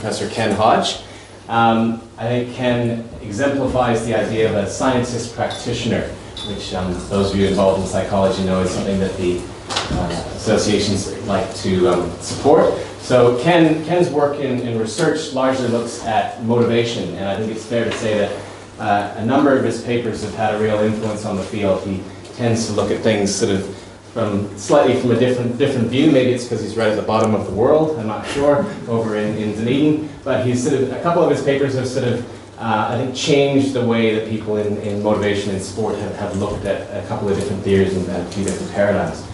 Professor Ken Hodge. I think Ken exemplifies the idea of a scientist practitioner, which those of you involved in psychology know is something that the associations like to support. So Ken's work in research largely looks at motivation, and I think it's fair to say that a number of his papers have had a real influence on the field. He tends to look at things sort of slightly from a different view. Maybe it's because he's right at the bottom of the world, I'm not sure, over in Dunedin. But he's sort of, a couple of his papers have sort of, I think, changed the way that people in motivation in sport have looked at a couple of different theories and a few different paradigms.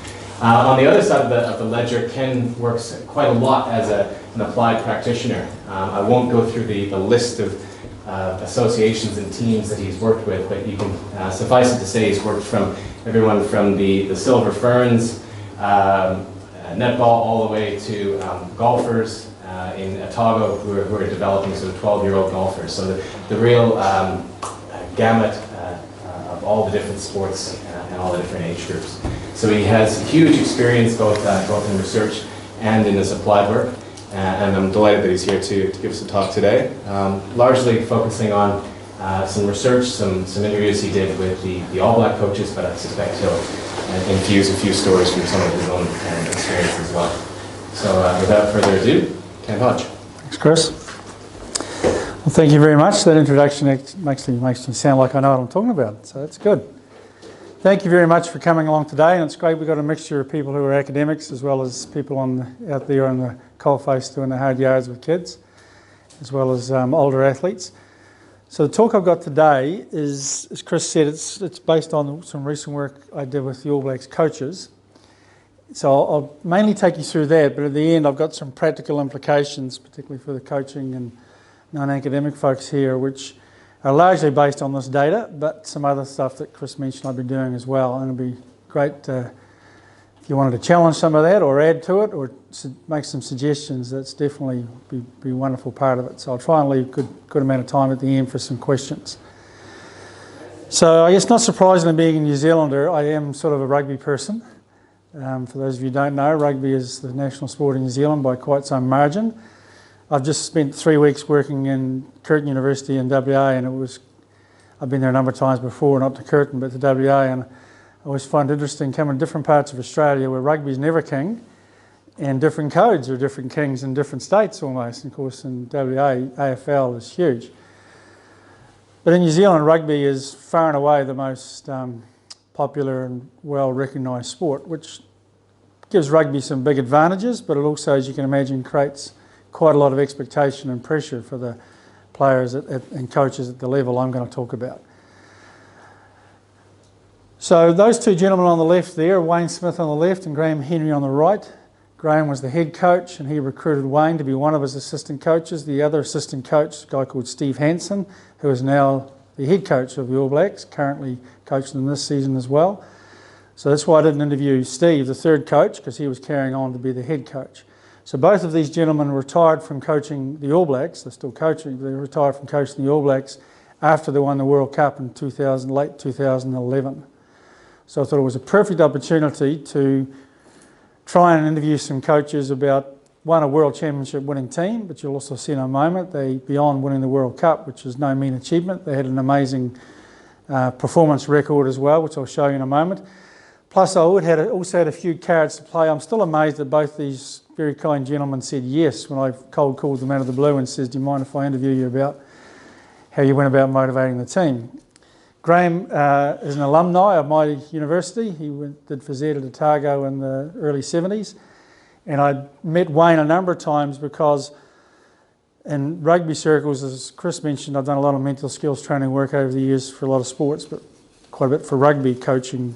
On the other side of the ledger, Ken works quite a lot as an applied practitioner. I won't go through the list of associations and teams that he's worked with, but you can suffice it to say he's worked from everyone from the Silver Ferns, netball, all the way to golfers in Otago who are developing sort of 12-year-old golfers. So the real gamut of all the different sports and all the different age groups. So he has huge experience both in research and in his applied work. And I'm delighted that he's here to give us a talk today, largely focusing on some research, some interviews he did with the All Black coaches, but I suspect he'll infuse a few stories from some of his own experience as well. So without further ado, Ken Hodge. Thanks, Chris. Well, thank you very much. That introduction makes me sound like I know what I'm talking about, so that's good. Thank you very much for coming along today, and it's great we've got a mixture of people who are academics as well as people out there on the coalface doing the hard yards with kids, as well as older athletes. So the talk I've got today is, as Chris said, it's based on some recent work I did with the All Blacks coaches. So I'll mainly take you through that, but at the end I've got some practical implications, particularly for the coaching and non-academic folks here, which are largely based on this data, but some other stuff that Chris mentioned I've been doing as well. And it'd be great if you wanted to challenge some of that or add to it or make some suggestions. That's definitely be a wonderful part of it. So I'll try and leave a good amount of time at the end for some questions. So I guess not surprisingly, being a New Zealander, I am sort of a rugby person. For those of you who don't know, rugby is the national sport in New Zealand by quite some margin. I've just spent 3 weeks working in Curtin University in WA, and I've been there a number of times before, not to Curtin but to WA, and I always find it interesting coming to different parts of Australia where rugby's never king, and different codes are different kings in different states almost. And of course in WA, AFL is huge. But in New Zealand, rugby is far and away the most popular and well recognised sport, which gives rugby some big advantages, but it also, as you can imagine, creates quite a lot of expectation and pressure for the players and coaches at the level I'm going to talk about. So those two gentlemen on the left there, Wayne Smith on the left and Graham Henry on the right. Graham was the head coach and he recruited Wayne to be one of his assistant coaches. The other assistant coach, a guy called Steve Hansen, who is now the head coach of the All Blacks, currently coaching them this season as well. So that's why I didn't interview Steve, the third coach, because he was carrying on to be the head coach. So both of these gentlemen retired from coaching the All Blacks. They're still coaching, but they retired from coaching the All Blacks after they won the World Cup in late 2011. So I thought it was a perfect opportunity to try and interview some coaches about, one, a World Championship winning team, but you'll also see in a moment, beyond winning the World Cup, which is no mean achievement, they had an amazing performance record as well, which I'll show you in a moment. Plus I also had a few cards to play. I'm still amazed that both these very kind gentlemen said yes when I cold called them out of the blue and says, do you mind if I interview you about how you went about motivating the team? Graham is an alumni of my university. He did phys ed at Otago in the early 70s. And I met Wayne a number of times because in rugby circles, as Chris mentioned, I've done a lot of mental skills training work over the years for a lot of sports, but quite a bit for rugby coaching,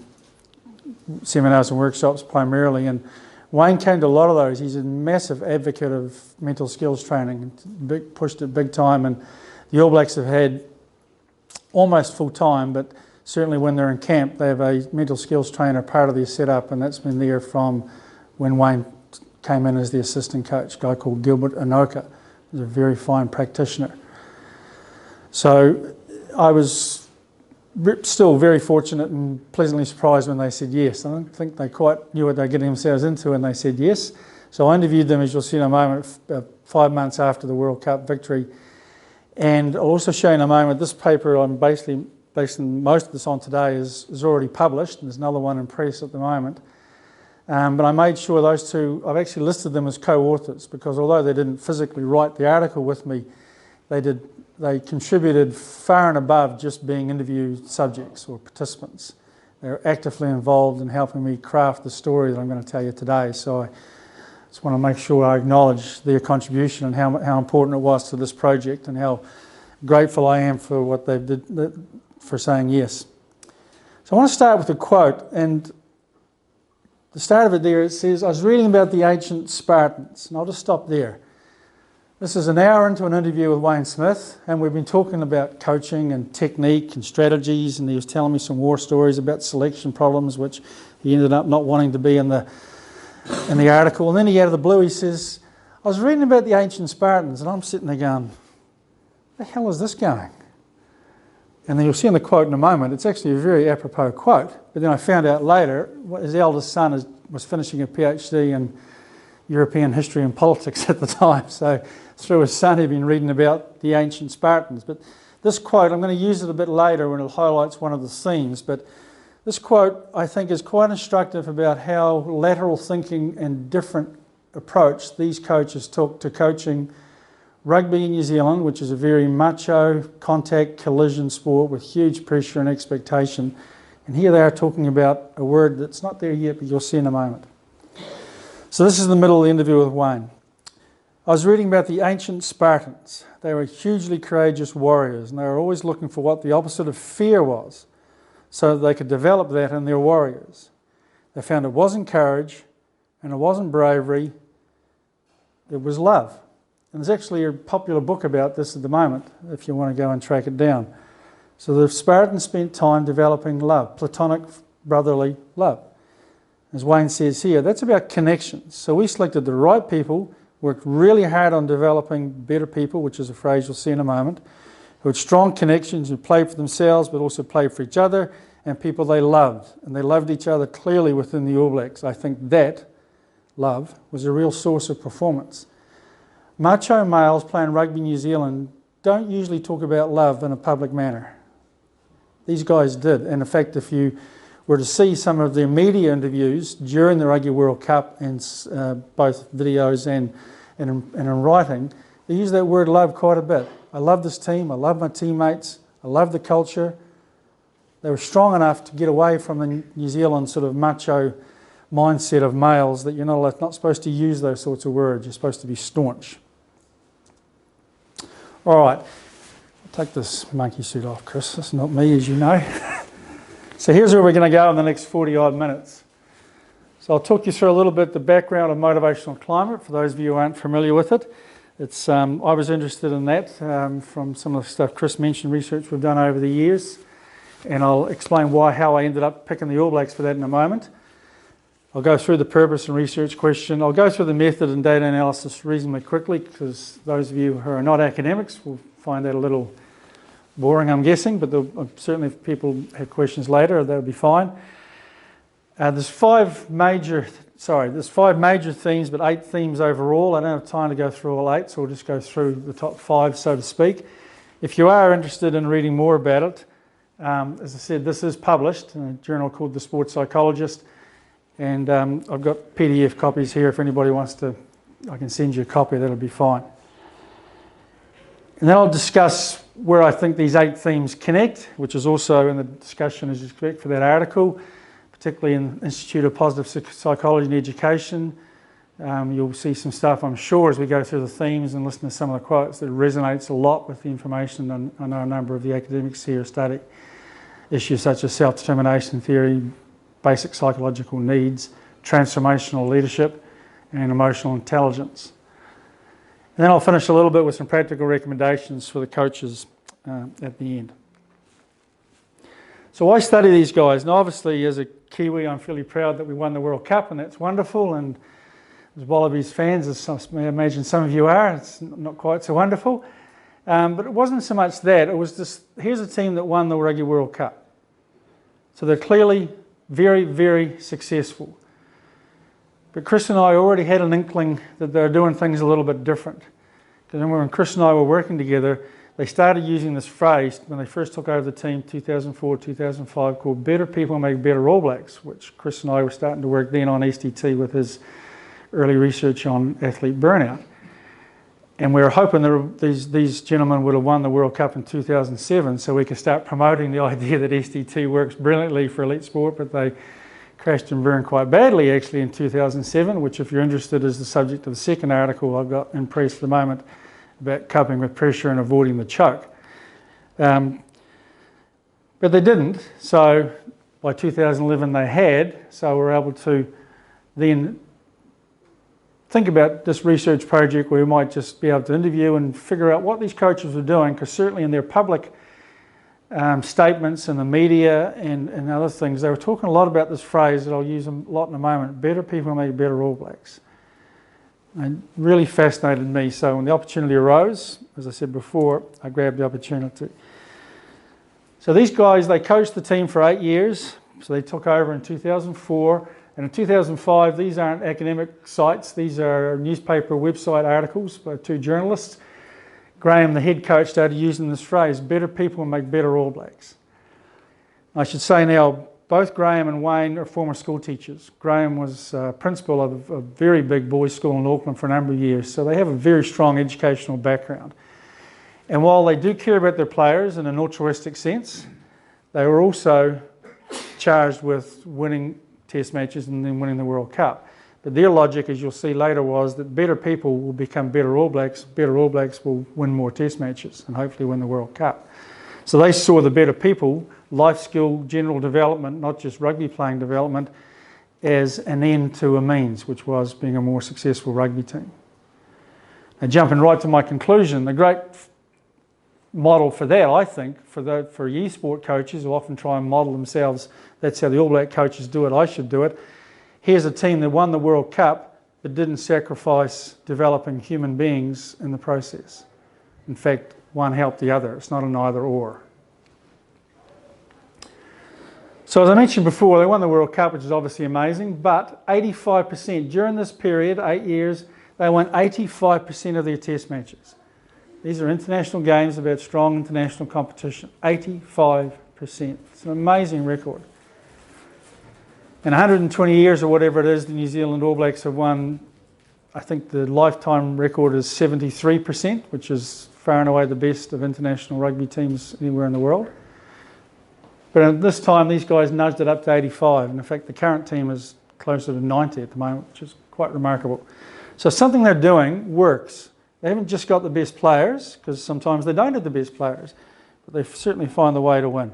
seminars and workshops primarily. And Wayne came to a lot of those. He's a massive advocate of mental skills training, pushed it big time. And the All Blacks have had almost full time, but certainly when they're in camp, they have a mental skills trainer part of their setup, and that's been there from when Wayne came in as the assistant coach, a guy called Gilbert Anoka. He's a very fine practitioner. So I was still very fortunate and pleasantly surprised when they said yes. I don't think they quite knew what they were getting themselves into when they said yes. So I interviewed them, as you'll see in a moment, 5 months after the World Cup victory. And I'll also show you in a moment, this paper I'm basically basing most of this on today is already published, and there's another one in press at the moment. But I made sure those two, I've actually listed them as co-authors, because although they didn't physically write the article with me, they contributed far and above just being interview subjects or participants. They're actively involved in helping me craft the story that I'm going to tell you today. So I just want to make sure I acknowledge their contribution and how important it was to this project, and how grateful I am for what they did, for saying yes. So I want to start with a quote, and the start of it there, it says, I was reading about the ancient Spartans, and I'll just stop there. This is an hour into an interview with Wayne Smith, and we've been talking about coaching and technique and strategies, and he was telling me some war stories about selection problems, which he ended up not wanting to be in the article. And then he, out of the blue, he says, I was reading about the ancient Spartans, and I'm sitting there going, where the hell is this going? And then you'll see in the quote in a moment, it's actually a very apropos quote. But then I found out later, his eldest son was finishing a PhD in European history and politics at the time. So through his son, he'd been reading about the ancient Spartans. But this quote, I'm going to use it a bit later when it highlights one of the themes. But this quote, I think, is quite instructive about how lateral thinking and different approach these coaches took to coaching rugby in New Zealand, which is a very macho contact collision sport with huge pressure and expectation. And here they are talking about a word that's not there yet, but you'll see in a moment. So this is the middle of the interview with Wayne. I was reading about the ancient Spartans. They were hugely courageous warriors, and they were always looking for what the opposite of fear was, so that they could develop that in their warriors. They found it wasn't courage, and it wasn't bravery, it was love. And there's actually a popular book about this at the moment, if you want to go and track it down. So the Spartans spent time developing love, platonic brotherly love. As Wayne says here, that's about connections. So we selected the right people, worked really hard on developing better people, which is a phrase you'll see in a moment, who had strong connections, who played for themselves but also played for each other, and people they loved. And they loved each other clearly within the All Blacks. I think that love was a real source of performance. Macho males playing rugby in New Zealand don't usually talk about love in a public manner. These guys did. And in fact, if you were to see some of their media interviews during the Rugby World Cup, and both videos and in writing, they use that word love quite a bit. I love this team, I love my teammates, I love the culture. They were strong enough to get away from the New Zealand sort of macho mindset of males that you're not supposed to use those sorts of words. You're supposed to be staunch. All right, I'll take this monkey suit off, Chris. That's not me, as you know. So here's where we're going to go in the next 40-odd minutes. So I'll talk you through a little bit the background of motivational climate, for those of you who aren't familiar with it. I was interested in that from some of the stuff Chris mentioned, research we've done over the years. And I'll explain how I ended up picking the All Blacks for that in a moment. I'll go through the purpose and research question. I'll go through the method and data analysis reasonably quickly, because those of you who are not academics will find that a little boring, I'm guessing, but certainly if people have questions later, that'll be fine. There's five major themes, but 8 themes overall. I don't have time to go through all 8, so we'll just go through the top 5, so to speak. If you are interested in reading more about it, as I said, this is published in a journal called The Sports Psychologist. And I've got PDF copies here. If anybody wants to, I can send you a copy. That'll be fine. And then I'll discuss where I think these 8 themes connect, which is also in the discussion as you expect for that article, particularly in Institute of Positive Psychology and Education. You'll see some stuff, I'm sure, as we go through the themes and listen to some of the quotes that resonates a lot with the information. And I know a number of the academics here study issues such as self-determination theory, basic psychological needs, transformational leadership, and emotional intelligence. And then I'll finish a little bit with some practical recommendations for the coaches at the end. So why study these guys? Now obviously as a Kiwi I'm fairly proud that we won the World Cup, and that's wonderful, and as Wallabies fans, as I imagine some of you are, it's not quite so wonderful. But it wasn't so much that, it was just, here's a team that won the Rugby World Cup. So they're clearly very, very successful. But Chris and I already had an inkling that they were doing things a little bit different. Because when Chris and I were working together, they started using this phrase when they first took over the team 2004, 2005 called better people make better All Blacks, which Chris and I were starting to work then on SDT with his early research on athlete burnout. And we were hoping that these gentlemen would have won the World Cup in 2007 so we could start promoting the idea that SDT works brilliantly for elite sport, but they crashed and burned quite badly actually in 2007, which if you're interested is the subject of the second article I've got in press at the moment about coping with pressure and avoiding the choke. But they didn't, so by 2011 they had, so we were able to then think about this research project where we might just be able to interview and figure out what these coaches were doing, because certainly in their public statements in the media and other things, they were talking a lot about this phrase that I'll use a lot in a moment, better people make better All Blacks. It really fascinated me, so when the opportunity arose, as I said before, I grabbed the opportunity. So these guys, they coached the team for 8 years, so they took over in 2004, and in 2005, these aren't academic sites, these are newspaper website articles by 2 journalists. Graham, the head coach, started using this phrase, better people make better All Blacks. I should say now, both Graham and Wayne are former school teachers. Graham was principal of a very big boys' school in Auckland for a number of years, so they have a very strong educational background. And while they do care about their players in an altruistic sense, they were also charged with winning Test matches and then winning the World Cup. But their logic, as you'll see later, was that better people will become better All Blacks will win more Test matches and hopefully win the World Cup. So they saw the better people, life skill, general development, not just rugby playing development, as an end to a means, which was being a more successful rugby team. Now jumping right to my conclusion, the great model for that, I think, for ye sport coaches who often try and model themselves, that's how the All Black coaches do it, I should do it. Here's a team that won the World Cup but didn't sacrifice developing human beings in the process. In fact, one helped the other. It's not an either or. So as I mentioned before, they won the World Cup, which is obviously amazing, but 85% during this period, 8 years, they won 85% of their Test matches. These are international games about strong international competition. 85%. It's an amazing record. In 120 years or whatever it is, the New Zealand All Blacks have won, I think the lifetime record is 73%, which is far and away the best of international rugby teams anywhere in the world. But at this time, these guys nudged it up to 85. And in fact, the current team is closer to 90 at the moment, which is quite remarkable. So something they're doing works. They haven't just got the best players, because sometimes they don't have the best players, but they certainly find the way to win.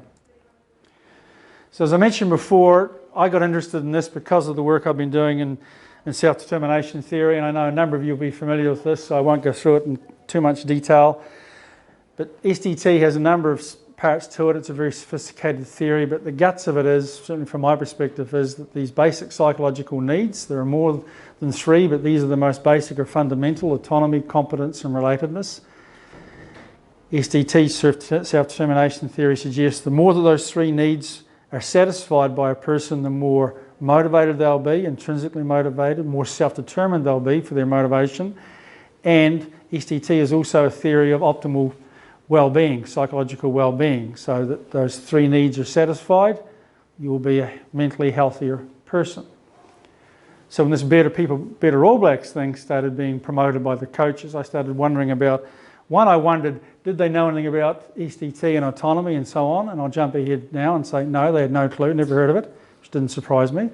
So as I mentioned before, I got interested in this because of the work I've been doing in self-determination theory, and I know a number of you will be familiar with this, so I won't go through it in too much detail. But SDT has a number of parts to it. It's a very sophisticated theory, but the guts of it is, certainly from my perspective, is that these basic psychological needs, there are more than 3, but these are the most basic or fundamental: autonomy, competence, and relatedness. SDT, self-determination theory, suggests the more that those 3 needs are satisfied by a person, the more motivated they'll be, intrinsically motivated, more self-determined they'll be for their motivation. And SDT is also a theory of optimal well-being, psychological well-being, so that those 3 needs are satisfied, you will be a mentally healthier person. So when this better people, better All Blacks thing started being promoted by the coaches, I started wondering about, one, I wondered, did they know anything about SDT and autonomy and so on? And I'll jump ahead now and say no, they had no clue, never heard of it, which didn't surprise me.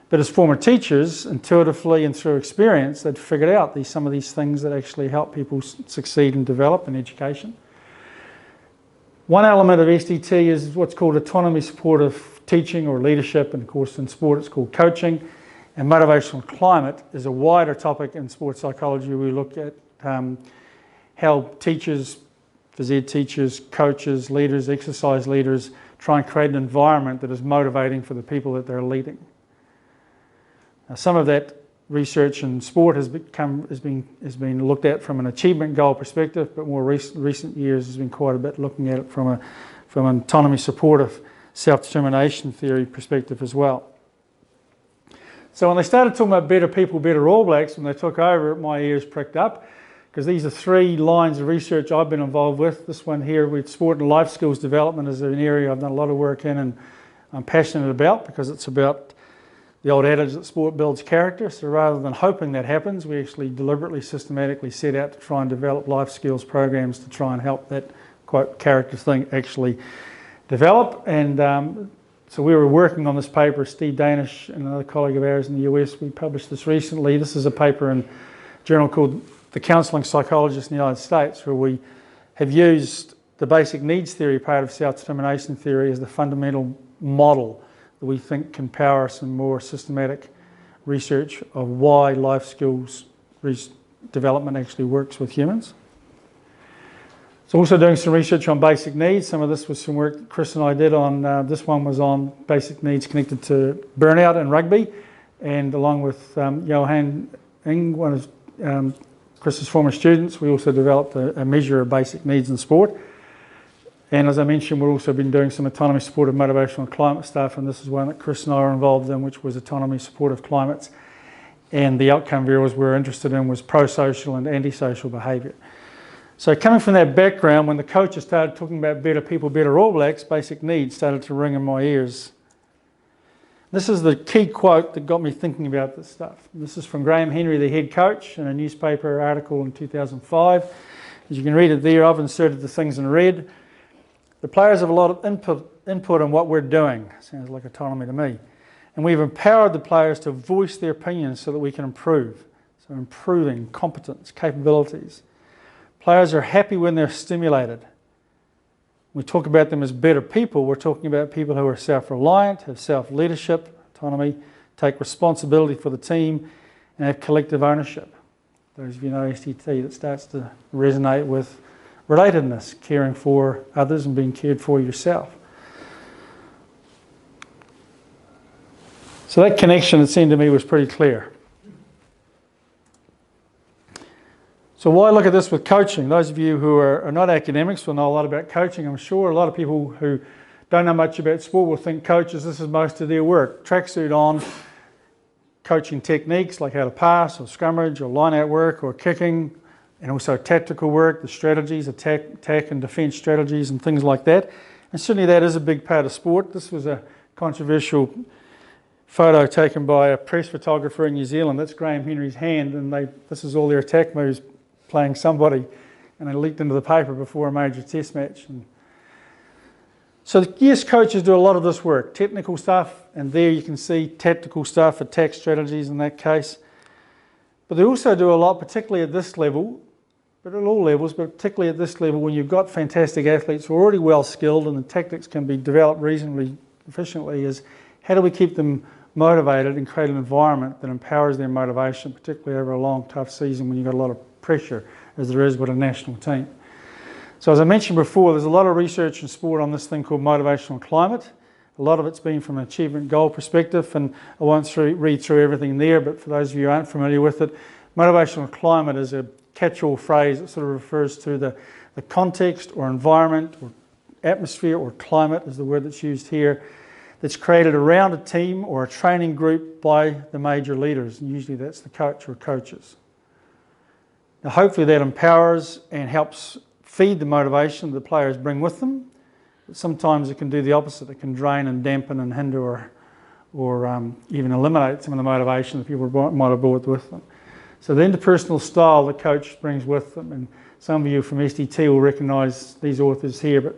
But as former teachers, intuitively and through experience, they'd figured out some of these things that actually help people succeed and develop in education. One element of SDT is what's called autonomy supportive teaching or leadership, and of course in sport it's called coaching. And motivational climate is a wider topic in sports psychology. We look at how teachers, phys ed teachers, coaches, leaders, exercise leaders try and create an environment that is motivating for the people that they're leading. Now, some of that research in sport has been looked at from an achievement goal perspective, but more recent years has been quite a bit looking at it from an autonomy supportive self-determination theory perspective as well. So when they started talking about better people, better All Blacks, when they took over, my ears pricked up, because these are 3 lines of research I've been involved with. This one here with sport and life skills development is an area I've done a lot of work in and I'm passionate about, because it's about the old adage that sport builds character. So rather than hoping that happens, we actually deliberately, systematically set out to try and develop life skills programs to try and help that, quote, character thing actually develop. And so we were working on this paper, Steve Danish and another colleague of ours in the US. We published this recently. This is a paper in a journal called The Counselling Psychologist in the United States, where we have used the basic needs theory part of self-determination theory as the fundamental model that we think can power some more systematic research of why life skills development actually works with humans. So also doing some research on basic needs. Some of this was some work that Chris and I did on, this one was on basic needs connected to burnout in rugby, and along with Johan Ing, one of Chris's former students, we also developed a measure of basic needs in sport. And as I mentioned, we've also been doing some autonomy supportive motivational climate stuff, and this is one that Chris and I are involved in, which was autonomy supportive climates. And the outcome variables we're interested in was pro-social and antisocial behaviour. So coming from that background, when the coaches started talking about better people, better All Blacks, basic needs started to ring in my ears. This is the key quote that got me thinking about this stuff. This is from Graham Henry, the head coach, in a newspaper article in 2005. As you can read it there, I've inserted the things in red. The players have a lot of input in what we're doing. Sounds like autonomy to me. And we've empowered the players to voice their opinions so that we can improve. So improving competence, capabilities. Players are happy when they're stimulated. When we talk about them as better people, we're talking about people who are self-reliant, have self-leadership, autonomy, take responsibility for the team, and have collective ownership. Those of you know STT, that starts to resonate with relatedness, caring for others and being cared for yourself. So that connection, it seemed to me, was pretty clear. So why look at this with coaching? Those of you who are not academics will know a lot about coaching, I'm sure. A lot of people who don't know much about sport will think coaches, this is most of their work. Tracksuit on, coaching techniques like how to pass or scrummage or line-out work or kicking, and also tactical work, the strategies, attack and defence strategies and things like that. And certainly that is a big part of sport. This was a controversial photo taken by a press photographer in New Zealand. That's Graham Henry's hand, and this is all their attack moves playing somebody, and they leaked into the paper before a major test match. And so yes, coaches do a lot of this work, technical stuff, and there you can see tactical stuff, attack strategies in that case. But they also do a lot, particularly at this level, but at all levels, but particularly at this level when you've got fantastic athletes who are already well skilled and the tactics can be developed reasonably efficiently, is how do we keep them motivated and create an environment that empowers their motivation, particularly over a long, tough season when you've got a lot of pressure, as there is with a national team. So as I mentioned before, there's a lot of research in sport on this thing called motivational climate. A lot of it's been from an achievement goal perspective, and I won't read through everything there, but for those of you who aren't familiar with it, motivational climate is a catch-all phrase that sort of refers to the context or environment or atmosphere or climate is the word that's used here, that's created around a team or a training group by the major leaders, and usually that's the coach or coaches. Now hopefully that empowers and helps feed the motivation the players bring with them, but sometimes it can do the opposite. It can drain and dampen and hinder or even eliminate some of the motivation that people might have brought with them. So the interpersonal style the coach brings with them, and some of you from STT will recognise these authors here, but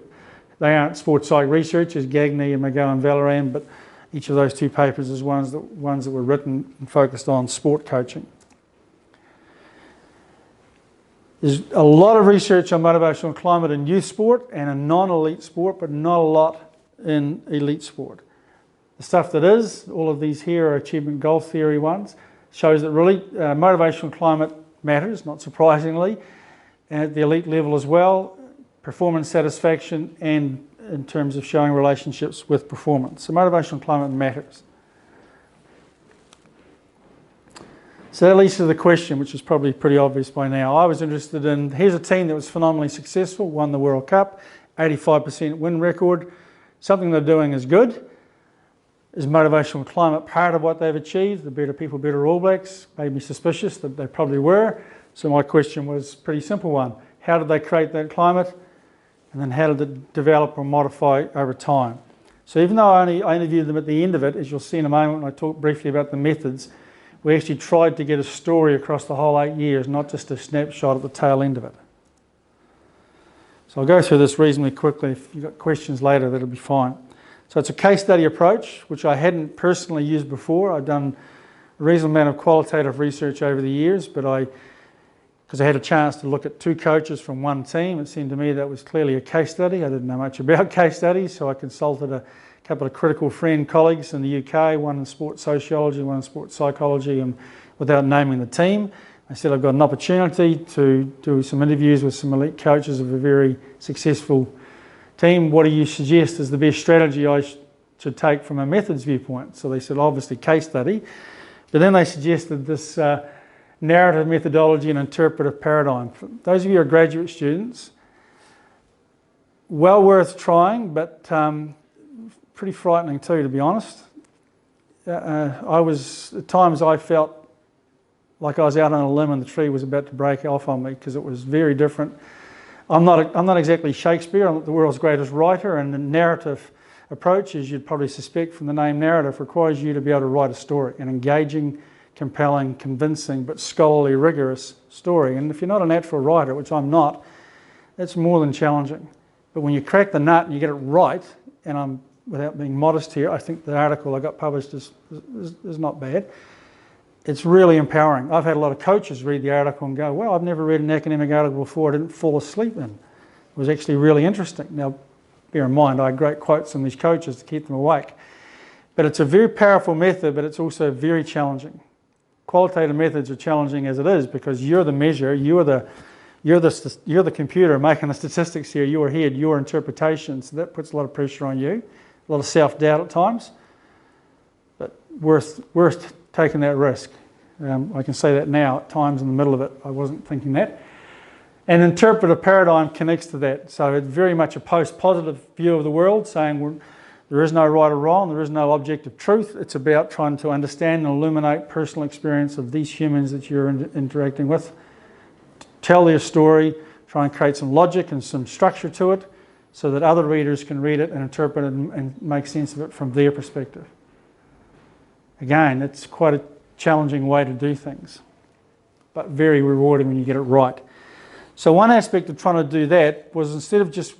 they aren't sports psych researchers, Gagné and McGowan and Valoran, but each of those two papers is ones that were written and focused on sport coaching. There's a lot of research on motivational climate in youth sport and in non-elite sport, but not a lot in elite sport. The stuff that is, all of these here are achievement goal theory ones, shows that really motivational climate matters, not surprisingly, and at the elite level as well, performance satisfaction and in terms of showing relationships with performance. So motivational climate matters. So that leads to the question, which is probably pretty obvious by now. I was interested in, here's a team that was phenomenally successful, won the World Cup, 85% win record. Something they're doing is good. Is motivational climate part of what they've achieved? The Better People, Better All Blacks made me suspicious that they probably were. So my question was a pretty simple one. How did they create that climate? And then how did it develop or modify over time? So even though I interviewed them at the end of it, as you'll see in a moment when I talk briefly about the methods, we actually tried to get a story across the whole 8 years, not just a snapshot at the tail end of it. So I'll go through this reasonably quickly. If you've got questions later, that'll be fine. So it's a case study approach, which I hadn't personally used before. I've done a reasonable amount of qualitative research over the years, but because I had a chance to look at 2 coaches from one team, it seemed to me that was clearly a case study. I didn't know much about case studies, so I consulted a couple of critical friend colleagues in the UK, one in sports sociology, one in sports psychology, and without naming the team, I said I've got an opportunity to do some interviews with some elite coaches of a very successful team. What do you suggest is the best strategy I should take from a methods viewpoint? So they said obviously case study, but then they suggested this narrative methodology and interpretive paradigm. For those of you who are graduate students, well worth trying, but pretty frightening too, to be honest. At times I felt like I was out on a limb and the tree was about to break off on me because it was very different. I'm not exactly Shakespeare. I'm the world's greatest writer, and the narrative approach, as you'd probably suspect from the name narrative, requires you to be able to write a story, an engaging, compelling, convincing, but scholarly, rigorous story. And if you're not a natural writer, which I'm not, it's more than challenging. But when you crack the nut and you get it right, and I'm, without being modest here, I think the article I got published is not bad. It's really empowering. I've had a lot of coaches read the article and go, well, I've never read an academic article before I didn't fall asleep in. It was actually really interesting. Now, bear in mind, I had great quotes from these coaches to keep them awake. But it's a very powerful method, but it's also very challenging. Qualitative methods are challenging as it is because you're the measure, you're the computer making the statistics here, your head, your interpretation. So that puts a lot of pressure on you, a lot of self-doubt at times, but worth taking that risk. I can say that now. At times in the middle of it, I wasn't thinking that. And interpretive paradigm connects to that. So it's very much a post-positive view of the world, saying there is no right or wrong, there is no objective truth. It's about trying to understand and illuminate personal experience of these humans that you're interacting with. Tell their story, try and create some logic and some structure to it so that other readers can read it and interpret it and make sense of it from their perspective. Again, it's quite a challenging way to do things, but very rewarding when you get it right. So one aspect of trying to do that was instead of just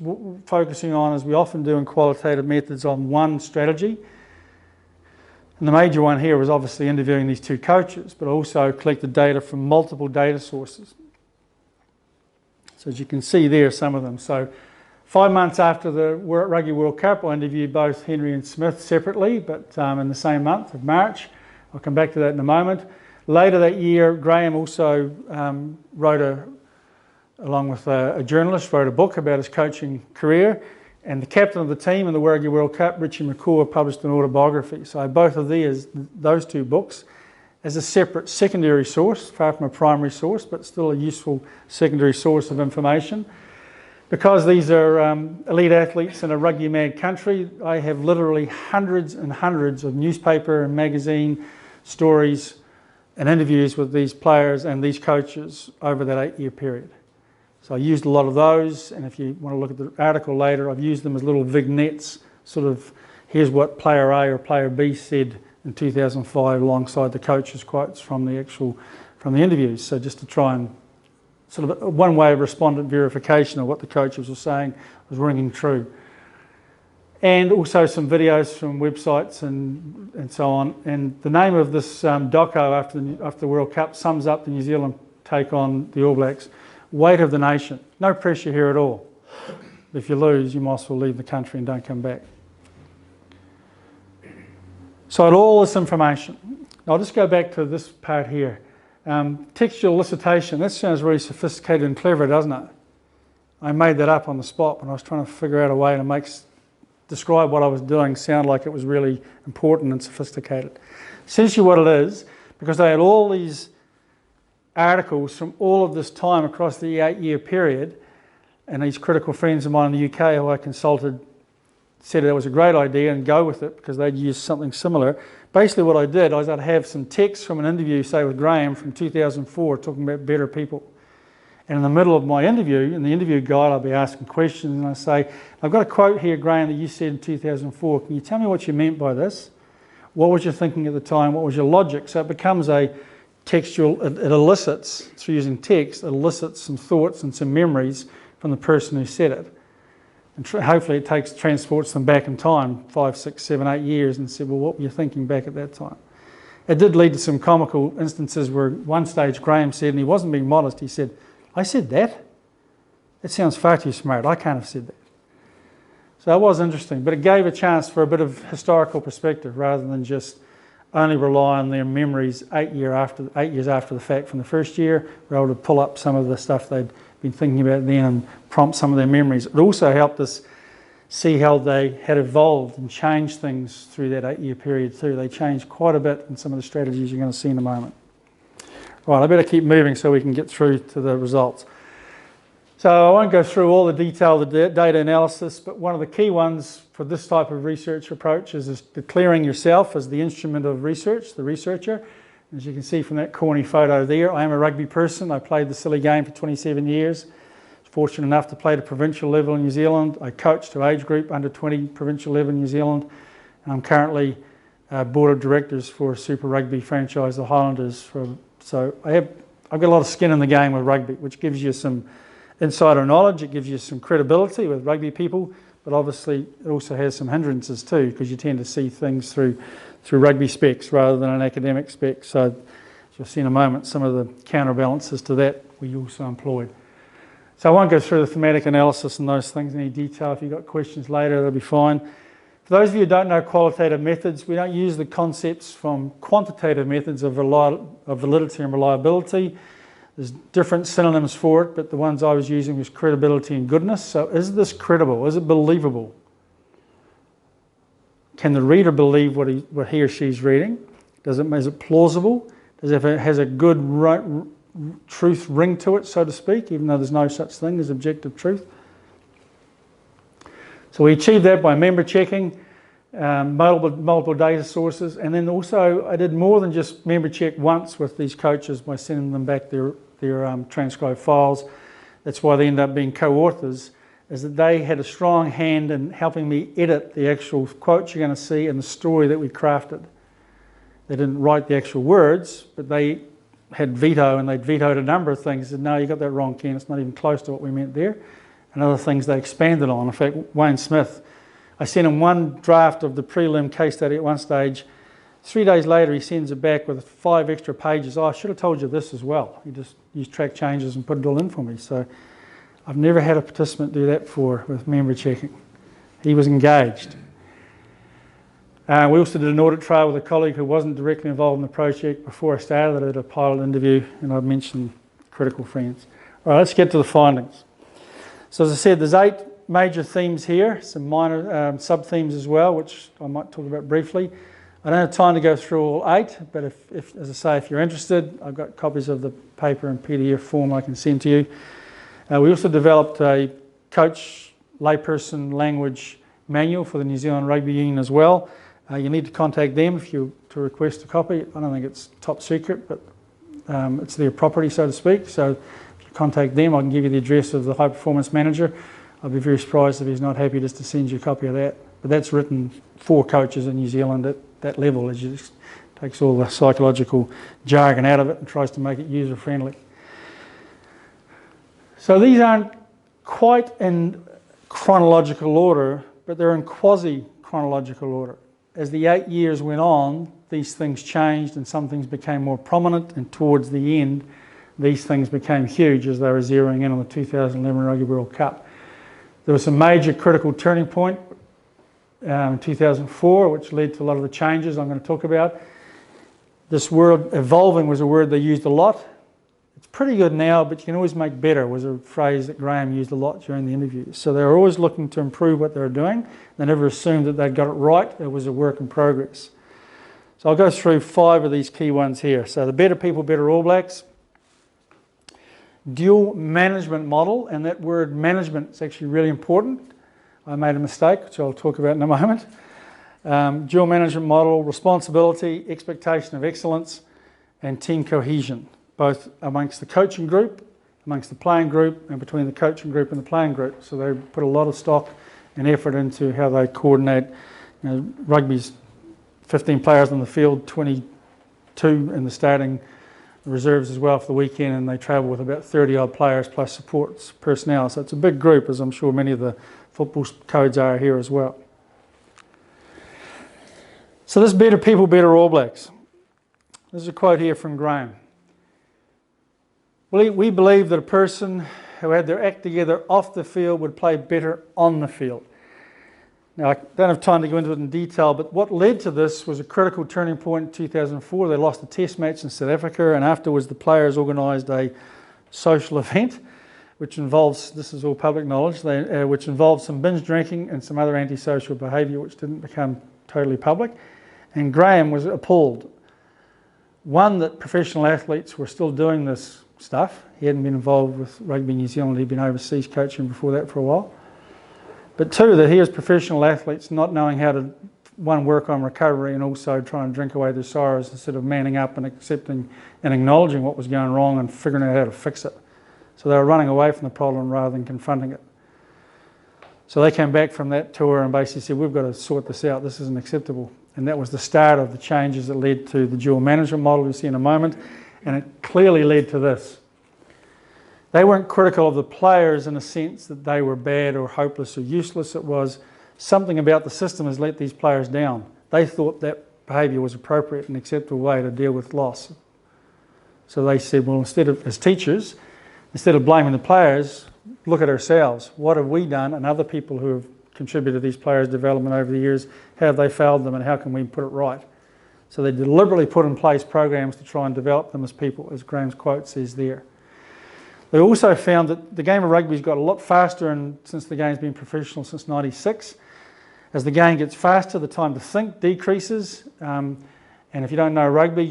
focusing on, as we often do in qualitative methods, on one strategy, and the major one here was obviously interviewing these 2 coaches, but also collected data from multiple data sources. So as you can see there, some of them. So 5 months after the Rugby World Cup, I interviewed both Henry and Smith separately, but in the same month of March. I'll come back to that in a moment. Later that year, Graham also along with a journalist, wrote a book about his coaching career, and the captain of the team in the Rugby World Cup, Richie McCaw, published an autobiography. So both of those 2 books, as a separate secondary source, far from a primary source, but still a useful secondary source of information. Because these are elite athletes in a rugby-mad country, I have literally hundreds and hundreds of newspaper and magazine stories and interviews with these players and these coaches over that 8-year period. So I used a lot of those, and if you want to look at the article later, I've used them as little vignettes, sort of, here's what player A or player B said in 2005 alongside the coach's quotes from the interviews. So just to try and sort of one way of respondent verification of what the coaches were saying was ringing true. And also some videos from websites and so on. And the name of this doco after the World Cup sums up the New Zealand take on the All Blacks. Weight of the nation. No pressure here at all. If you lose, you might as well leave the country and don't come back. So I had all this information. I'll just go back to this part here. Textual elicitation. That sounds really sophisticated and clever, doesn't it? I made that up on the spot when I was trying to figure out a way to describe what I was doing sound like it was really important and sophisticated. Essentially what it is, because they had all these articles from all of this time across the 8-year period, and these critical friends of mine in the UK who I consulted said it was a great idea and go with it because they'd used something similar. Basically what I did was I'd have some text from an interview, say with Graham from 2004, talking about better people. And in the middle of my interview, in the interview guide, I'll be asking questions and I say, I've got a quote here, Graham, that you said in 2004. Can you tell me what you meant by this? What was your thinking at the time? What was your logic? So it becomes a textual, it elicits, through using text, it elicits some thoughts and some memories from the person who said it. And hopefully it transports them back in time, 5, 6, 7, 8 years, and said, well, what were you thinking back at that time? It did lead to some comical instances where one stage Graham said, and he wasn't being modest, he said, I said that? That sounds far too smart. I can't have said that. So that was interesting, but it gave a chance for a bit of historical perspective rather than just only rely on their memories 8 years after the fact from the first year. We're able to pull up some of the stuff they'd been thinking about then and prompt some of their memories. It also helped us see how they had evolved and changed things through that 8-year period too. They changed quite a bit in some of the strategies you're going to see in a moment. Right, I better keep moving so we can get through to the results. So I won't go through all the detail of the data analysis, but one of the key ones for this type of research approach is declaring yourself as the instrument of research, the researcher. As you can see from that corny photo there, I am a rugby person. I played the silly game for 27 years. I was fortunate enough to play at a provincial level in New Zealand. I coached to age group under 20 provincial level in New Zealand. And I'm currently board of directors for Super Rugby franchise, the Highlanders. So I've got a lot of skin in the game with rugby, which gives you some insider knowledge, it gives you some credibility with rugby people, but obviously it also has some hindrances too, because you tend to see things through rugby specs rather than an academic spec. So as you'll see in a moment, some of the counterbalances to that we also employed. So I won't go through the thematic analysis and those things in any detail. If you've got questions later, that'll be fine. For those of you who don't know qualitative methods, we don't use the concepts from quantitative methods of validity and reliability. There's different synonyms for it, but the ones I was using was credibility and goodness. So is this credible? Is it believable? Can the reader believe what he or she's reading? Is it plausible? Has a good truth ring to it, so to speak, even though there's no such thing as objective truth? So we achieved that by member checking, multiple data sources, and then also I did more than just member check once with these coaches by sending them back their transcribed files. That's why they end up being co-authors, is that they had a strong hand in helping me edit the actual quotes you're going to see and the story that we crafted. They didn't write the actual words, but they had veto, and they'd vetoed a number of things. They said, no, you got that wrong, Ken, it's not even close to what we meant there. And other things they expanded on. In fact, Wayne Smith, I sent him one draft of the prelim case study at one stage. 3 days later, he sends it back with 5 extra pages. Oh, I should have told you this as well. He just used track changes and put it all in for me. So I've never had a participant do that before with member checking. He was engaged. We also did an audit trail with a colleague who wasn't directly involved in the project before I started. I did a pilot interview, and I mentioned critical friends. All right, let's get to the findings. So as I said, there's 8 major themes here, some minor sub-themes as well, which I might talk about briefly. I don't have time to go through all 8, but if, as I say, if you're interested, I've got copies of the paper in PDF form I can send to you. We also developed a coach layperson language manual for the New Zealand Rugby Union as well. You need to contact them if you to request a copy. I don't think it's top secret, but it's their property, so to speak. So if you contact them, I can give you the address of the high performance manager. I'll be very surprised if he's not happy just to send you a copy of that. But that's written for coaches in New Zealand at that level, as you just takes all the psychological jargon out of it and tries to make it user friendly. So these aren't quite in chronological order, but they're in quasi-chronological order. As the 8 years went on, these things changed and some things became more prominent, and towards the end, these things became huge as they were zeroing in on the 2011 Rugby World Cup. There was a major critical turning point in 2004, which led to a lot of the changes I'm going to talk about. This word evolving was a word they used a lot. It's pretty good now, but you can always make better, was a phrase that Graham used a lot during the interviews. So they were always looking to improve what they were doing. They never assumed that they'd got it right. It was a work in progress. So I'll go through 5 of these key ones here. So the Better People, Better All Blacks. Dual management model, and that word management is actually really important. I made a mistake, which I'll talk about in a moment. Dual management model, responsibility, expectation of excellence, and team cohesion, both amongst the coaching group, amongst the playing group, and between the coaching group and the playing group. So they put a lot of stock and effort into how they coordinate. Rugby's 15 players on the field, 22 in the starting reserves as well for the weekend, and they travel with about 30 odd players plus support personnel. So it's a big group, as I'm sure many of the football codes are here as well. So this better people, better All Blacks. This is a quote here from Graham. We believe that a person who had their act together off the field would play better on the field. Now, I don't have time to go into it in detail, but what led to this was a critical turning point in 2004. They lost a test match in South Africa, and afterwards the players organised a social event, which involves, this is all public knowledge, which involved some binge drinking and some other antisocial behaviour, which didn't become totally public. And Graham was appalled. One, that professional athletes were still doing this stuff. He hadn't been involved with Rugby New Zealand, he'd been overseas coaching before that for a while. But two, that he as professional athletes not knowing how to, one, work on recovery and also try and drink away their sorrows instead of manning up and accepting and acknowledging what was going wrong and figuring out how to fix it. So they were running away from the problem rather than confronting it. So they came back from that tour and basically said, we've got to sort this out, this isn't acceptable. And that was the start of the changes that led to the dual management model you'll see in a moment, and it clearly led to this. They weren't critical of the players in a sense that they were bad or hopeless or useless. It was something about the system has let these players down. They thought that behaviour was appropriate and acceptable way to deal with loss. So they said, well, instead of, as teachers, instead of blaming the players, look at ourselves. What have we done, and other people who have contributed to these players' development over the years, how have they failed them and how can we put it right? So they deliberately put in place programs to try and develop them as people, as Graham's quote says there. They also found that the game of rugby's got a lot faster since the game's been professional since '96. As the game gets faster, the time to think decreases. And if you don't know rugby,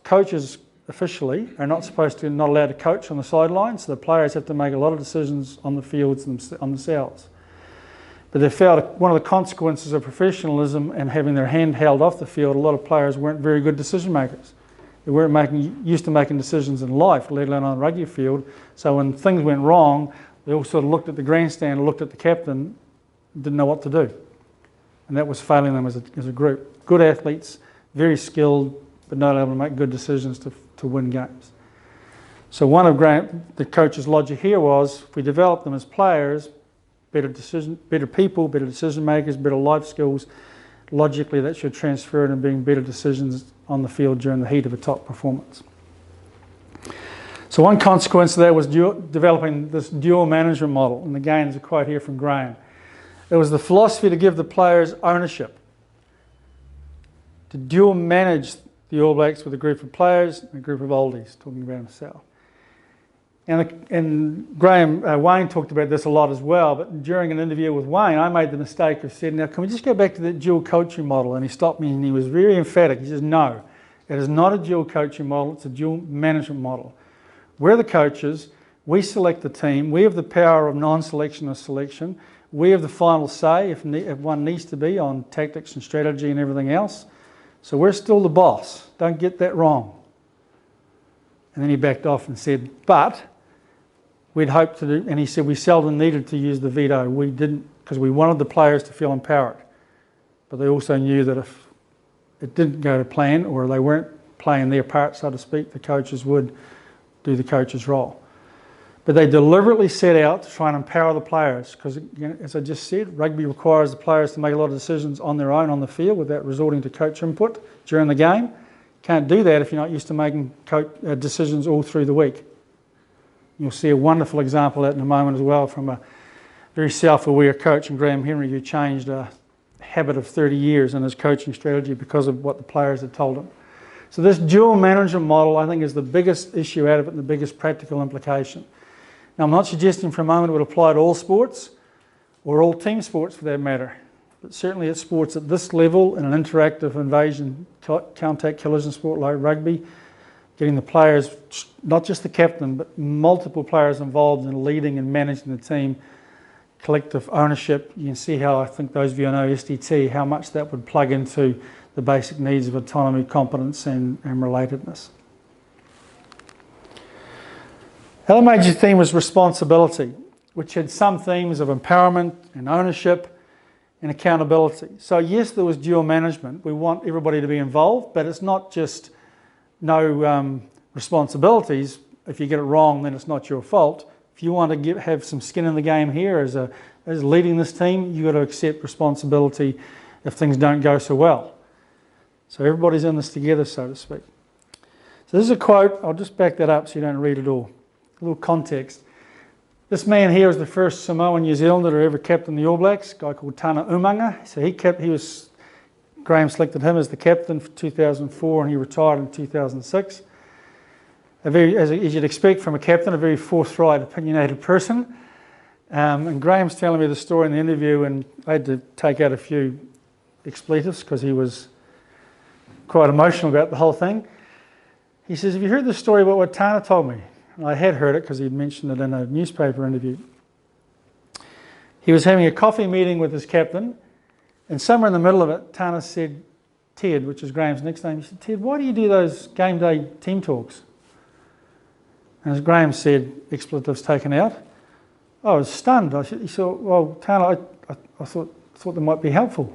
coaches officially are not allowed to coach on the sidelines. So the players have to make a lot of decisions on the fields on themselves. But they found one of the consequences of professionalism and having their hand held off the field, a lot of players weren't very good decision makers. They weren't used to making decisions in life, let alone on the rugby field. So when things went wrong, they all sort of looked at the grandstand, looked at the captain, didn't know what to do. And that was failing them as a group. Good athletes, very skilled, but not able to make good decisions to win games. So one of the coach's logic here was, if we develop them as players, better people, better decision makers, better life skills, logically that should transfer into being better decisions on the field during the heat of a top performance. So one consequence of that was developing this dual management model. And again, there's a quote here from Graham. It was the philosophy to give the players ownership, to dual manage the All Blacks with a group of players and a group of oldies, talking about himself. And Graham, Wayne talked about this a lot as well, but during an interview with Wayne, I made the mistake of saying, now can we just go back to that dual coaching model? And he stopped me and he was very emphatic. He says, no, it is not a dual coaching model, it's a dual management model. We're the coaches, we select the team, we have the power of non-selection or selection, we have the final say if one needs to be on tactics and strategy and everything else. So we're still the boss, don't get that wrong. And then he backed off and said, but we'd hoped to do, and he said we seldom needed to use the veto. We didn't, because we wanted the players to feel empowered. But they also knew that if it didn't go to plan or they weren't playing their part, so to speak, the coaches would do the coach's role. But they deliberately set out to try and empower the players because, as I just said, rugby requires the players to make a lot of decisions on their own on the field without resorting to coach input during the game. Can't do that if you're not used to making decisions all through the week. You'll see a wonderful example of that in a moment as well from a very self-aware coach in Graham Henry who changed a habit of 30 years in his coaching strategy because of what the players had told him. So this dual management model, I think, is the biggest issue out of it and the biggest practical implication. Now, I'm not suggesting for a moment it would apply to all sports or all team sports for that matter, but certainly at sports at this level, in an interactive invasion, contact collision sport like rugby, getting the players, not just the captain, but multiple players involved in leading and managing the team collective ownership. You can see how, I think those of you who know SDT, how much that would plug into the basic needs of autonomy, competence and relatedness. The other major theme was responsibility, which had some themes of empowerment and ownership and accountability. So yes, there was dual management. We want everybody to be involved, but it's not just no responsibilities. If you get it wrong, then it's not your fault. If you want to have some skin in the game here as leading this team, you've got to accept responsibility if things don't go so well. So everybody's in this together, so to speak. So this is a quote. I'll just back that up so you don't read it all. A little context. This man here was the first Samoan New Zealander to ever captain the All Blacks, a guy called Tana Umaga. So Graham selected him as the captain for 2004 and he retired in 2006. As you'd expect from a captain, a very forthright, opinionated person. And Graham's telling me the story in the interview, and I had to take out a few expletives because he was quite emotional about the whole thing. He says, "Have you heard the story about what Tana told me?" And I had heard it because he'd mentioned it in a newspaper interview. He was having a coffee meeting with his captain, and somewhere in the middle of it, Tana said, Ted, which is Graham's nickname, he said, "Ted, why do you do those game day team talks?" And as Graham said, expletives taken out, I was stunned. He said, "Well, Tana, I thought they might be helpful."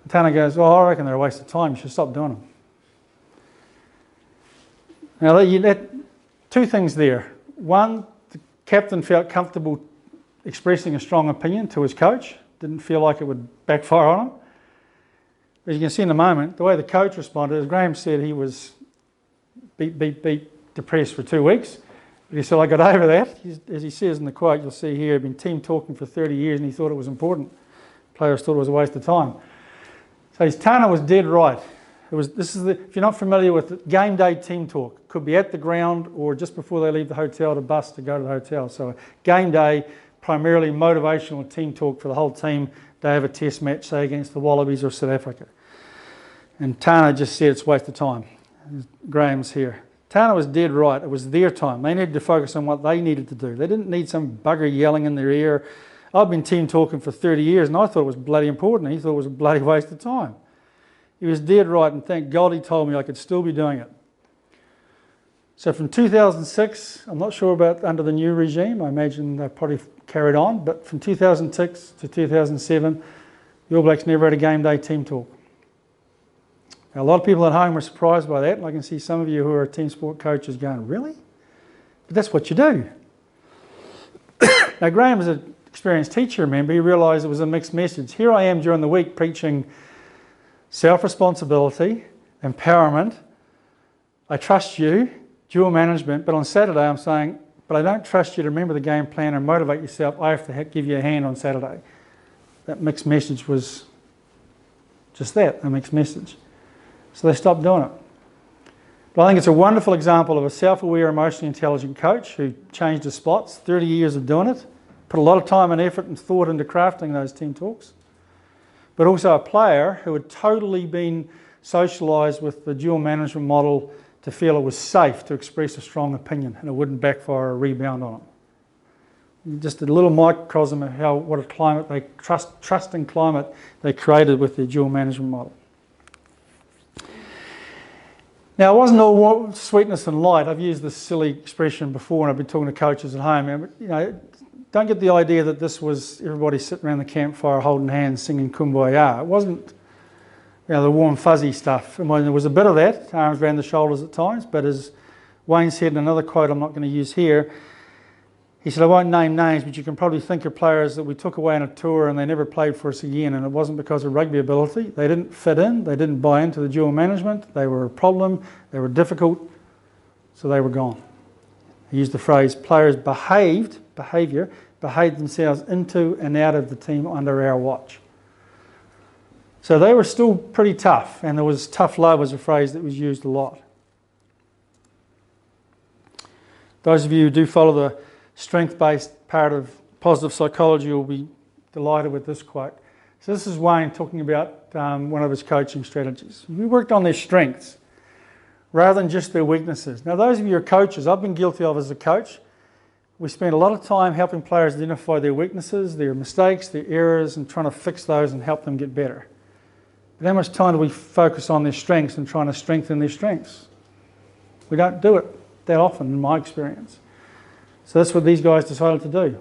And Tana goes, "Oh, I reckon they're a waste of time. You should stop doing them." Now, two things there. One, the captain felt comfortable expressing a strong opinion to his coach. Didn't feel like it would backfire on him. As you can see in a moment, the way the coach responded, as Graham said, he was beat, depressed for 2 weeks. But he said, "I got over that." As he says in the quote, you'll see here, he'd been team talking for 30 years and he thought it was important. Players thought it was a waste of time. So his Tana was dead right. If you're not familiar with it, game day team talk. Could be at the ground or just before they leave the hotel to bus to go to the hotel. So game day, primarily motivational team talk for the whole team. They have a test match, say against the Wallabies or South Africa. And Tana just said it's a waste of time. Graham's here. Tana was dead right. It was their time. They needed to focus on what they needed to do. They didn't need some bugger yelling in their ear. I've been team talking for 30 years and I thought it was bloody important. He thought it was a bloody waste of time. He was dead right, and thank God he told me I could still be doing it. So from 2006, I'm not sure about under the new regime, I imagine they probably carried on, but from 2006 to 2007, the All Blacks never had a game day team talk. Now, a lot of people at home were surprised by that, and I can see some of you who are team sport coaches going, "Really?" But that's what you do. Now, Graham was an experienced teacher, remember, he realised it was a mixed message. Here I am during the week preaching self-responsibility, empowerment, I trust you, dual management, but on Saturday I'm saying, but I don't trust you to remember the game plan and motivate yourself. I have to give you a hand on Saturday. That mixed message was just that, a mixed message. So they stopped doing it. But I think it's a wonderful example of a self-aware, emotionally intelligent coach who changed his spots, 30 years of doing it, put a lot of time and effort and thought into crafting those team talks. But also a player who had totally been socialised with the dual management model to feel it was safe to express a strong opinion and it wouldn't backfire or rebound on them. Just a little microcosm of what a climate trusting climate they created with their dual management model. Now, it wasn't all sweetness and light. I've used this silly expression before when I've been talking to coaches at home. Don't get the idea that this was everybody sitting around the campfire holding hands singing Kumbaya. It wasn't the warm fuzzy stuff. And there was a bit of that, arms around the shoulders at times, but as Wayne said in another quote I'm not going to use here, he said, "I won't name names, but you can probably think of players that we took away on a tour and they never played for us again, and it wasn't because of rugby ability. They didn't fit in, they didn't buy into the dual management, they were a problem, they were difficult, so they were gone." He used the phrase, players behaved themselves into and out of the team under our watch. So they were still pretty tough, and there was tough love was a phrase that was used a lot. Those of you who do follow the strength-based part of positive psychology will be delighted with this quote. So this is Wayne talking about one of his coaching strategies. We worked on their strengths rather than just their weaknesses. Now, those of you who are coaches, I've been guilty of as a coach. we spent a lot of time helping players identify their weaknesses, their mistakes, their errors, and trying to fix those and help them get better. But how much time do we focus on their strengths and trying to strengthen their strengths? We don't do it that often, in my experience. So that's what these guys decided to do.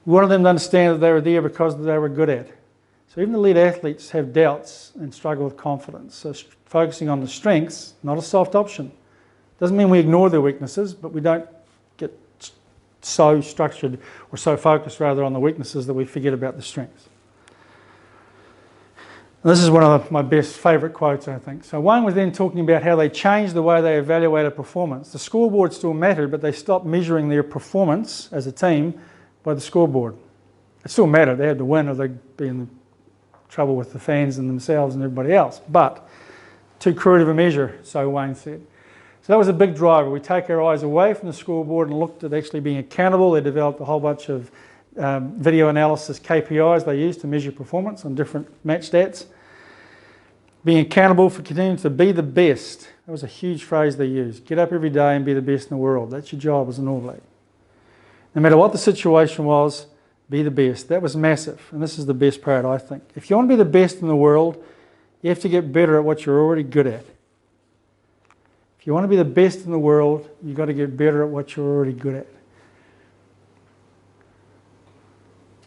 We wanted them to understand that they were there because they were good at. So even the elite athletes have doubts and struggle with confidence. So focusing on the strengths, not a soft option. Doesn't mean we ignore their weaknesses, but we don't get so structured or so focused rather on the weaknesses that we forget about the strengths. And this is one of my best favourite quotes, I think. So Wayne was then talking about how they changed the way they evaluated performance. The scoreboard still mattered, but they stopped measuring their performance as a team by the scoreboard. It still mattered. They had to win or they'd be in trouble with the fans and themselves and everybody else. But too crude of a measure, so Wayne said. So that was a big driver. We take our eyes away from the scoreboard and looked at actually being accountable. They developed a whole bunch of video analysis KPIs they used to measure performance on different match stats. Being accountable for continuing to be the best. That was a huge phrase they used. Get up every day and be the best in the world. That's your job as an All Black. No matter what the situation was, be the best. That was massive. And this is the best part, I think. If you want to be the best in the world, you have to get better at what you're already good at. If you want to be the best in the world, you've got to get better at what you're already good at.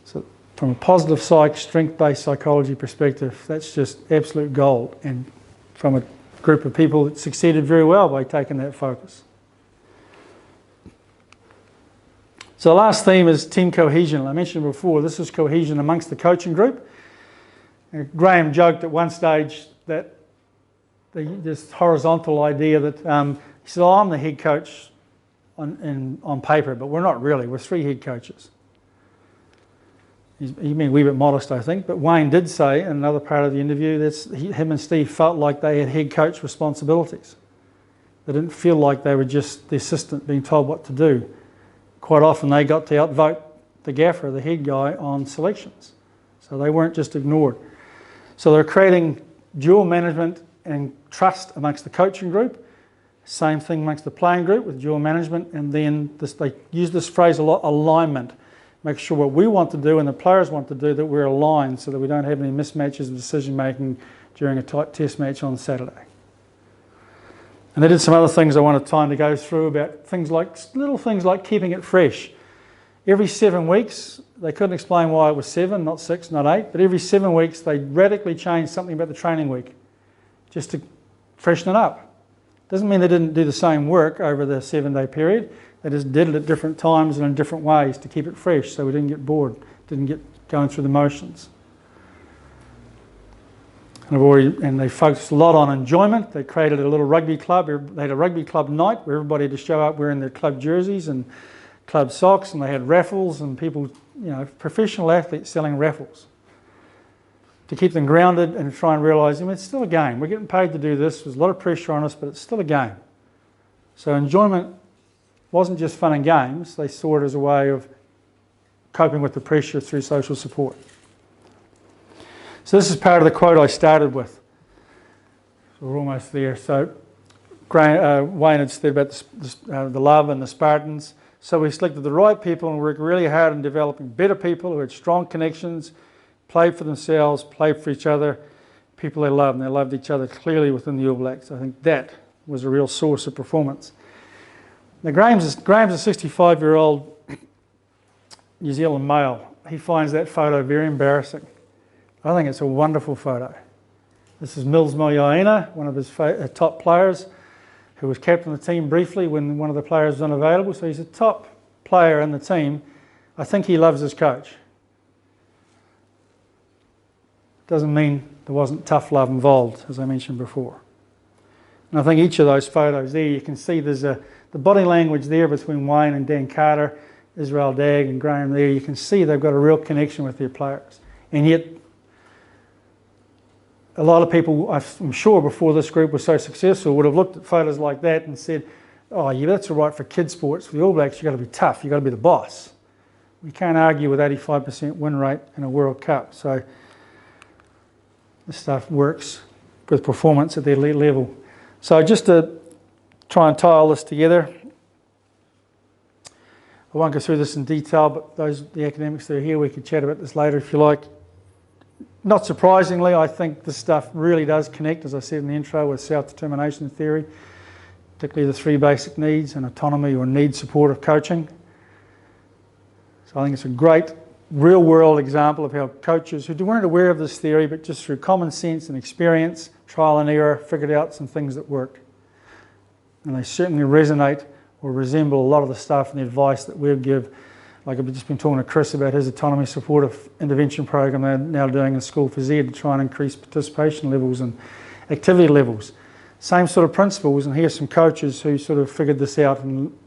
So from a positive strength-based psychology perspective, that's just absolute gold. And from a group of people that succeeded very well by taking that focus. So the last theme is team cohesion. I mentioned before, this is cohesion amongst the coaching group. And Graham joked at one stage that this horizontal idea that he said, I'm the head coach on paper, but we're not really. We're three head coaches. He's being a wee bit modest, I think, but Wayne did say in another part of the interview that him and Steve felt like they had head coach responsibilities. They didn't feel like they were just the assistant being told what to do. Quite often they got to outvote the gaffer, the head guy, on selections. So they weren't just ignored. So they're creating dual management and trust amongst the coaching group. Same thing amongst the playing group with dual management. And then they use this phrase a lot, alignment. Make sure what we want to do and the players want to do, that we're aligned so that we don't have any mismatches of decision making during a tight test match on Saturday. And they did some other things I wanted time to go through about little things like keeping it fresh. Every 7 weeks, they couldn't explain why it was 7, not 6, not 8, but every 7 weeks they radically changed something about the training week just to freshen it up. Doesn't mean they didn't do the same work over the 7-day period. They just did it at different times and in different ways to keep it fresh so we didn't get bored, didn't get going through the motions. And they focused a lot on enjoyment. They created a little rugby club. They had a rugby club night where everybody had to show up wearing their club jerseys and club socks, and they had raffles and people, professional athletes selling raffles to keep them grounded and try and realise, it's still a game. We're getting paid to do this. There's a lot of pressure on us, but it's still a game. So enjoyment wasn't just fun and games. They saw it as a way of coping with the pressure through social support. So this is part of the quote I started with. So we're almost there. So Wayne had said about the love and the Spartans. So we selected the right people and worked really hard in developing better people who had strong connections, played for themselves, played for each other, people they loved, and they loved each other clearly within the All Blacks. I think that was a real source of performance. Now Graham's a 65-year-old New Zealand male. He finds that photo very embarrassing. I think it's a wonderful photo. This is Mills Moyoaina, one of his top players, who was captain of the team briefly when one of the players was unavailable. So he's a top player in the team. I think he loves his coach. Doesn't mean there wasn't tough love involved, as I mentioned before. And I think each of those photos there, you can see there's the body language there between Wayne and Dan Carter, Israel Dagg and Graham there. You can see they've got a real connection with their players. And yet, a lot of people, I'm sure, before this group was so successful, would have looked at photos like that and said, oh yeah, that's all right for kids' sports. For the All Blacks, you've got to be tough. You've got to be the boss. We can't argue with 85% win rate in a World Cup. So this stuff works with performance at the elite level. So just to try and tie all this together, I won't go through this in detail, but the academics that are here, we could chat about this later if you like. Not surprisingly, I think this stuff really does connect, as I said in the intro, with self-determination theory, particularly the 3 basic needs and autonomy or need supportive coaching. So I think it's a great real-world example of how coaches who weren't aware of this theory, but just through common sense and experience, trial and error, figured out some things that worked. And they certainly resonate or resemble a lot of the stuff and the advice that we give. Like I've just been talking to Chris about his autonomy supportive intervention program they're now doing in School for Z to try and increase participation levels and activity levels. Same sort of principles, and here's some coaches who sort of figured this out, and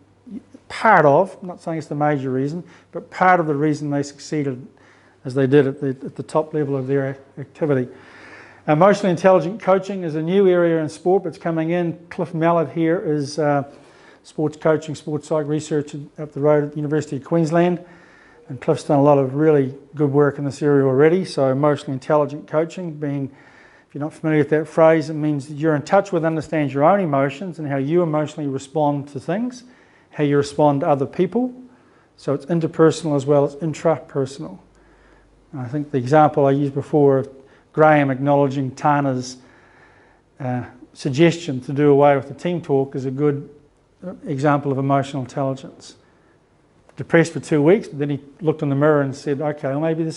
part of, I'm not saying it's the major reason, but part of the reason they succeeded as they did at the top level of their activity. Emotionally intelligent coaching is a new area in sport, but it's coming in. Cliff Mallett here is sports coaching, sports psych research up the road at the University of Queensland. And Cliff's done a lot of really good work in this area already. So emotionally intelligent coaching being, if you're not familiar with that phrase, it means that you're in touch with, understands your own emotions and how you emotionally respond to things, how you respond to other people. So it's interpersonal as well as intrapersonal. And I think the example I used before of Graham acknowledging Tana's suggestion to do away with the team talk is a good example of emotional intelligence. Depressed for 2 weeks, but then he looked in the mirror and said, okay, well maybe this